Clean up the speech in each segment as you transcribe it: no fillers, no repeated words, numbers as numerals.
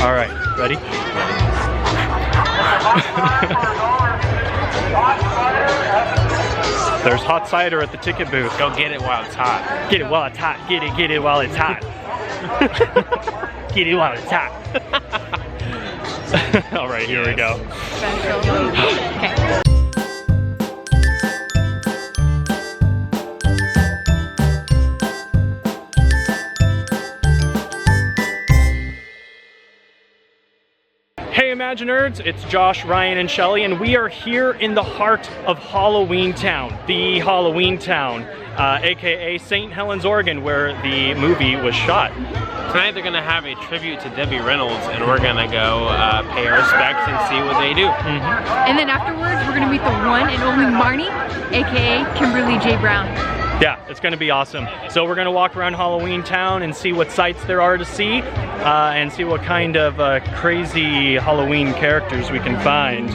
All right, ready? There's hot cider at the ticket booth. Go get it while it's hot. Get it while it's hot. Get it while it's hot. Get it while it's hot. All right, here we go. Okay. Hey Imaginerds, it's Josh, Ryan, and Shelly, and we are here in the heart of Halloween Town, the Halloween Town, aka St. Helens, Oregon, where the movie was shot. Tonight they're gonna have a tribute to Debbie Reynolds, and we're gonna go pay our respects and see what they do. And then afterwards, we're gonna meet the one and only Marnie, aka Kimberly J. Brown. Yeah, it's gonna be awesome. So we're gonna walk around Halloween Town and see what sights there are to see, and see what kind of crazy Halloween characters we can find.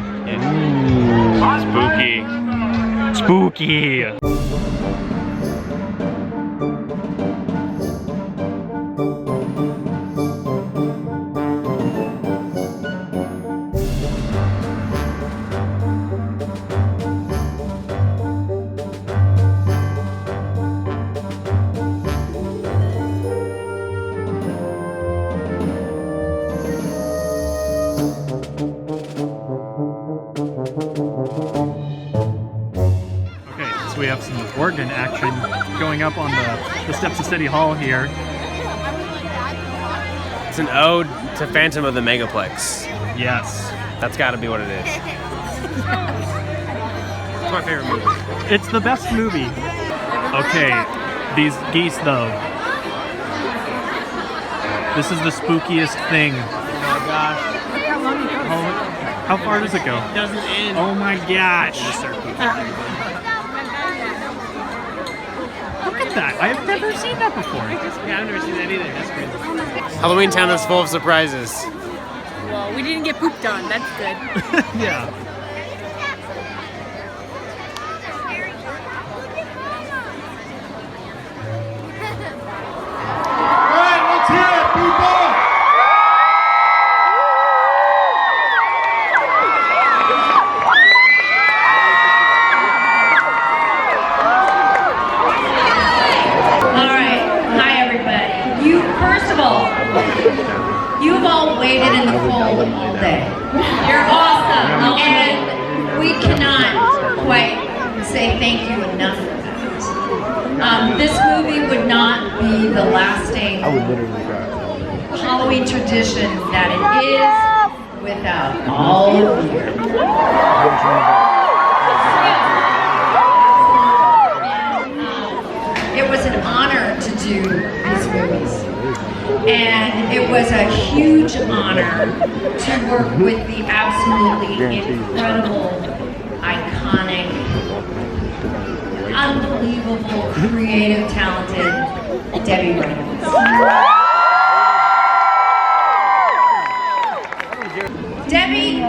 Spooky. Spooky. So we have some organ action going up on the steps of City Hall here. It's an ode to Phantom of the Megaplex. Yes. That's gotta be what it is. It's my favorite movie. It's the best movie. Okay, these geese though. This is the spookiest thing. Oh my gosh. Oh, how far does it go? It doesn't end. Oh my gosh. Look at that. I have never seen that before. Yeah, I've never seen that either. That's crazy. Halloween Town is full of surprises. Well, we didn't get pooped on. That's good. Yeah. You've all waited in the cold all day. You're awesome, and we cannot quite say thank you enough for that. This movie would not be the lasting Halloween tradition that it is without all of you. It was an honor to do these movies. And it was a huge honor to work with the absolutely incredible, iconic, unbelievable, creative, talented Debbie Reynolds. Debbie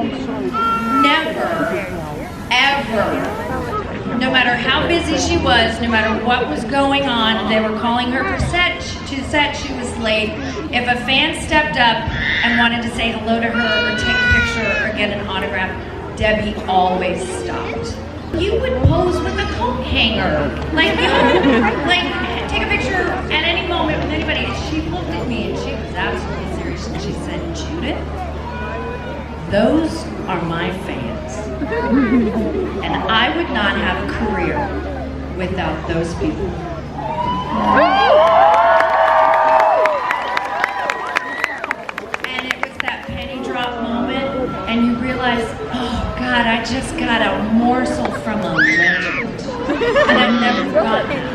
never, ever, no matter how busy she was, no matter what was going on, they were calling her to set, she was late. If a fan stepped up and wanted to say hello to her or take a picture or get an autograph, Debbie always stopped. You would pose with a coat hanger. Like, you would, like, take a picture at any moment with anybody. She looked at me and she was absolutely serious and she said, Judith, those are my fans. And I would not have a career without those people. And it was that penny drop moment, and you realize, oh God, I just got a morsel from a legend. And I've never forgotten that.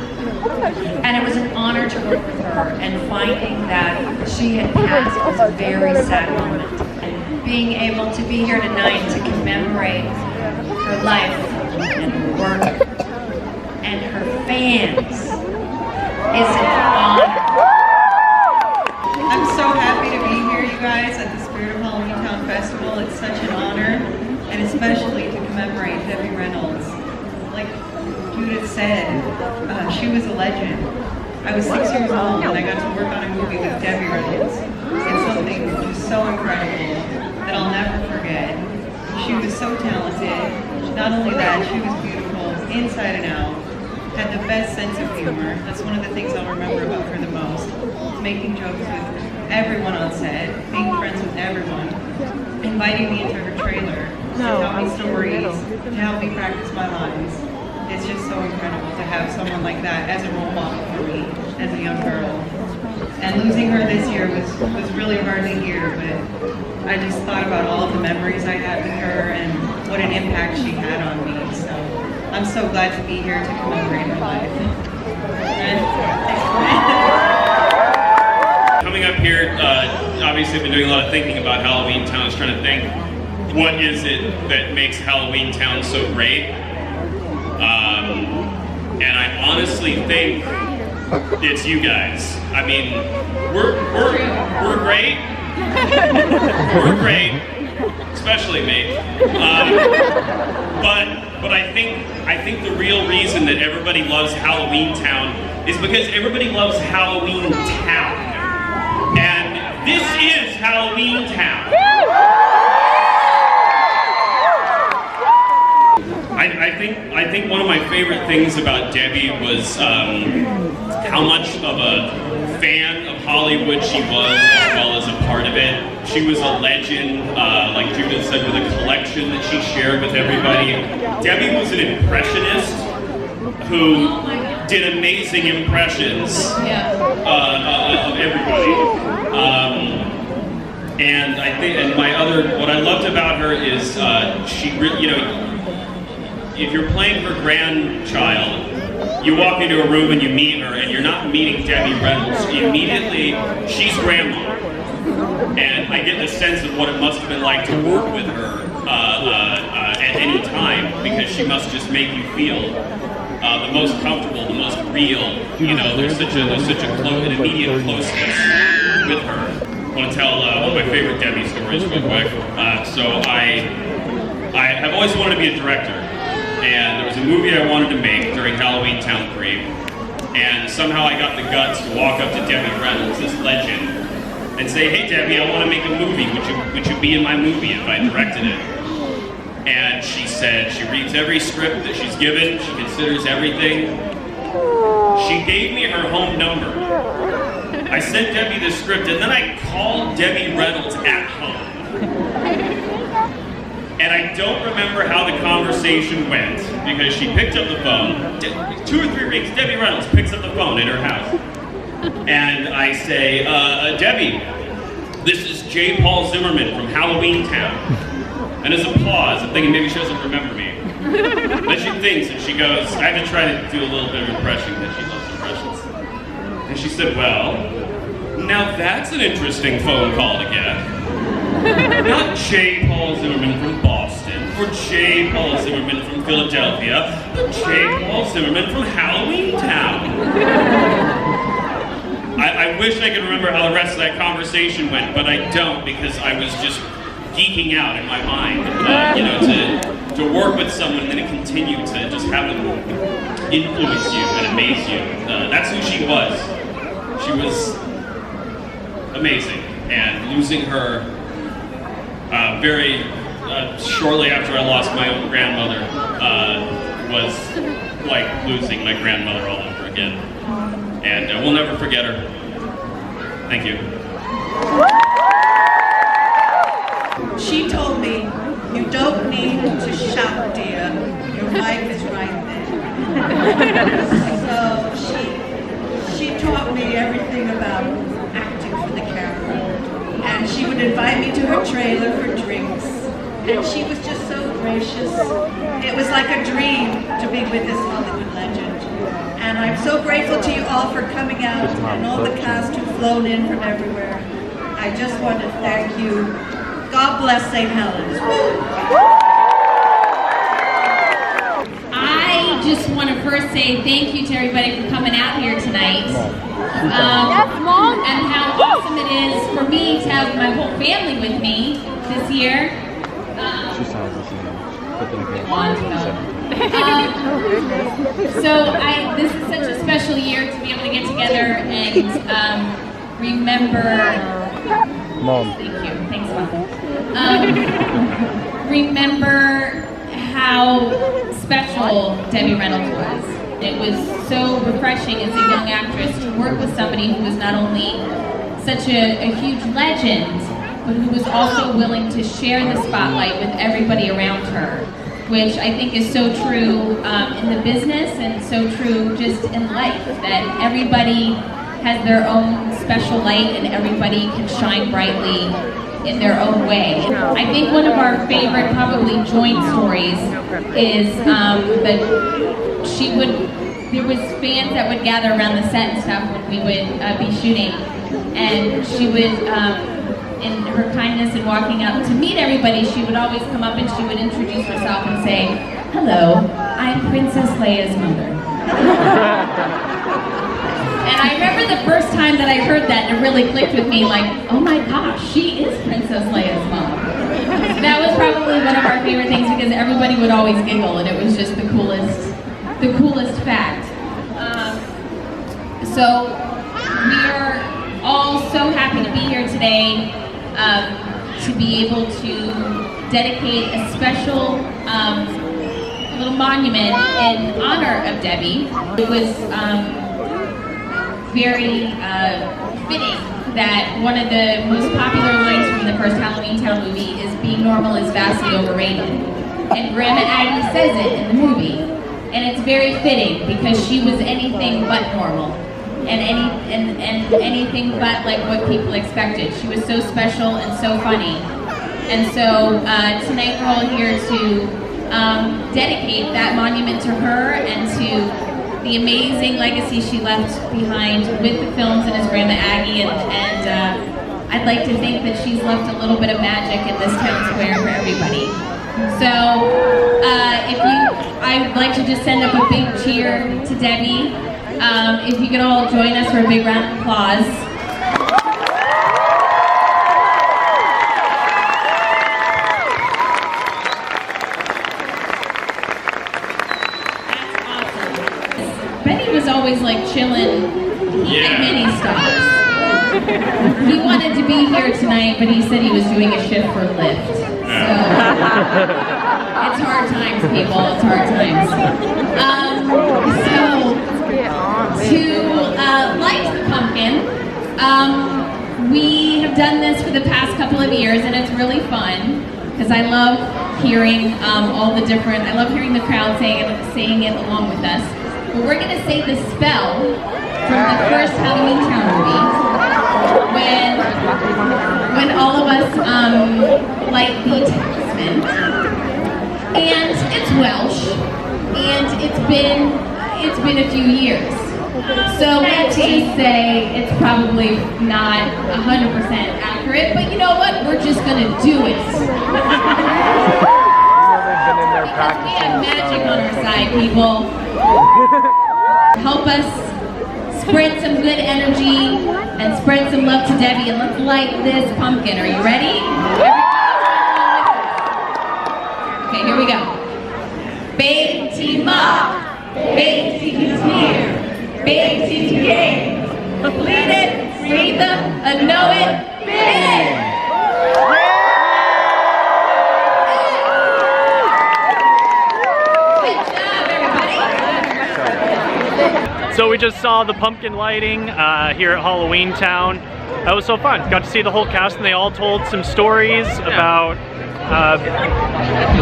And it was an honor to work with her, and finding that she had passed was a very sad moment. And being able to be here tonight to commemorate her life and her work and her fans is an honor. I'm so happy to be here, you guys, at the Spirit of Halloween Town Festival. It's such an honor, and especially to commemorate Debbie Reynolds. Like Judith said, she was a legend. I was 6 years old and I got to work on a movie with Debbie Reynolds. It's something just so incredible that I'll never forget. She was so talented. Not only that, she was beautiful inside and out. Had the best sense of humor. That's one of the things I'll remember about her the most. Making jokes with everyone on set, being friends with everyone, inviting me into her trailer to tell me stories, to help me practice my lines. It's just so incredible to have someone like that as a role model for me as a young girl. And losing her this year was really hard to hear, but I just thought about all of the memories I had with her and what an impact she had on me. So I'm so glad to be here to commemorate her life. Coming up here, obviously I've been doing a lot of thinking about Halloween Town. I was trying to think, what is it that makes Halloween Town so great? And I honestly think it's you guys. I mean, we're great. We're great, especially me. But I think the real reason that everybody loves Halloween Town is because everybody loves Halloween Town. And this is Halloween Town. I think one of my favorite things about Debbie was how much of a fan of Hollywood she was, as well as a part of it. She was a legend, like Judith said, with a collection that she shared with everybody. Debbie was an impressionist who did amazing impressions of everybody. And I think, and what I loved about her is she really, if you're playing her grandchild, you walk into a room and you meet her, and you're not meeting Debbie Reynolds. Immediately, she's grandma. And I get the sense of what it must have been like to work with her at any time, because she must just make you feel the most comfortable, the most real. There's such an immediate closeness with her. I want to tell one of my favorite Debbie stories real quick. So I have always wanted to be a director. And there was a movie I wanted to make during Halloween Town 3, and somehow I got the guts to walk up to Debbie Reynolds, this legend, and say, "Hey Debbie, I want to make a movie. Would you be in my movie if I directed it?" And she said she reads every script that she's given, she considers everything. She gave me her home number. I sent Debbie the script, and then I called Debbie Reynolds at home. And I don't remember how the conversation went, because she picked up the phone. 2 or 3 weeks, Debbie Reynolds picks up the phone in her house. And I say, Debbie, this is J. Paul Zimmerman from Halloween Town. And as a pause, I'm thinking maybe she doesn't remember me. Then she thinks, and she goes, I had to try to do a little bit of impression, because she loves impressions. And she said, well, now that's an interesting phone call to get. Not J. Paul Zimmerman from Boston, or J. Paul Zimmerman from Philadelphia, but J. Paul Zimmerman from Halloween Town. I wish I could remember how the rest of that conversation went, but I don't, because I was just geeking out in my mind. To work with someone and then continue to just have them influence you and amaze you. That's who she was. She was amazing, and losing her very shortly after I lost my own grandmother was like losing my grandmother all over again. And we'll never forget her. Thank you. She told me, you don't need to shout, dear. Your mic is right there. So she taught me everything about acting for the camera. And she would invite me to her trailer for drinks. And she was just so gracious. It was like a dream to be with this Hollywood legend. And I'm so grateful to you all for coming out, and all the cast who've flown in from everywhere. I just want to thank you. God bless St. Helens. I just want to first say thank you to everybody for coming out here tonight. And how awesome it is for me to have my whole family with me this year. This is such a special year to be able to get together and remember Mom. Thank you. Thanks, Mom. Remember how special Debbie Reynolds was. It was so refreshing as a young actress to work with somebody who was not only such a huge legend, but who was also willing to share the spotlight with everybody around her, which I think is so true in the business and so true just in life, that everybody has their own special light and everybody can shine brightly in their own way. I think one of our favorite, probably joint stories is that there was fans that would gather around the set and stuff when we would be shooting, and she would, in her kindness and walking up to meet everybody, she would always come up and she would introduce herself and say, "Hello, I'm Princess Leia's mother." And I remember the first time that I heard that, and it really clicked with me, like, oh my gosh, she is Princess Leia's mom. That was probably one of our favorite things because everybody would always giggle, and it was just the coolest fact. So we are all so happy to be here today to be able to dedicate a special little monument in honor of Debbie. It was very fitting that one of the most popular lines from the first Halloween Town movie is "being normal is vastly overrated." And Grandma Aggie says it in the movie. And it's very fitting because she was anything but normal. And anything but like what people expected. She was so special and so funny. And so tonight we're all here to dedicate that monument to her and to the amazing legacy she left behind with the films and as Grandma Aggie, and I'd like to think that she's left a little bit of magic in this town square for everybody. So I'd like to just send up a big cheer to Debbie. If you could all join us for a big round of applause. Was always like chilling, eating mini stops. He wanted to be here tonight, but he said he was doing a shift for Lyft. So it's hard times, people. It's hard times. So to light the pumpkin, we have done this for the past couple of years, and it's really fun because I love hearing all the different. I love hearing the crowd saying it along with us. But we're going to say the spell from the first Halloween Town movie when all of us light the talisman. And it's Welsh, and it's been a few years. So let's just say it's probably not 100% accurate, but you know what? We're just going to do it. Because we have magic on our side, people. Help us spread some good energy and spread some love to Debbie, and let's light this pumpkin. Are you ready? Okay, here we go. Betty Ma, Betty is here, Betty's game. Lead it, read them, and know it, big. So we just saw the pumpkin lighting here at Halloween Town. That was so fun. Got to see the whole cast, and they all told some stories about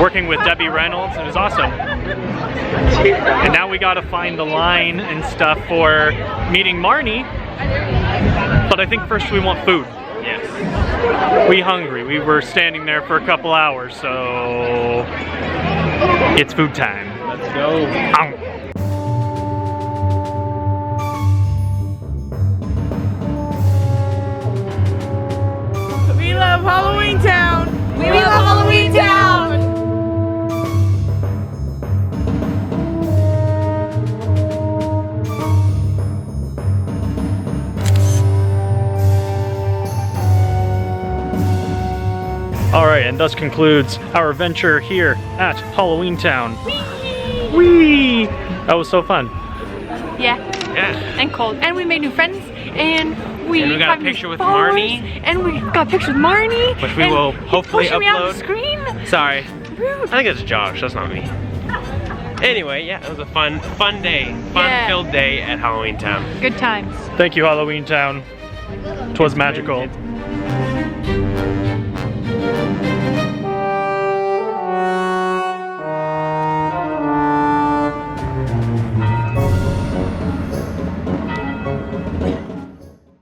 working with Debbie Reynolds. It was awesome. And now we got to find the line and stuff for meeting Marnie. But I think first we want food. Yes. We hungry. We were standing there for a couple hours, so it's food time. Let's go. Ow. We love Halloween Town! We love Halloween Town! Alright, and thus concludes our adventure here at Halloween Town. Whee! That was so fun. Yeah. Yeah. And cold. And we made new friends, and And we got a have picture with followers, Marnie. And we got pictures with Marnie. Which we and will he's hopefully pushing me out upload. the screen. Sorry. Rude. I think it's Josh, that's not me. Anyway, yeah, it was a fun day. Fun-filled day at Halloween Town. Good times. Thank you, Halloween Town. 'Twas magical.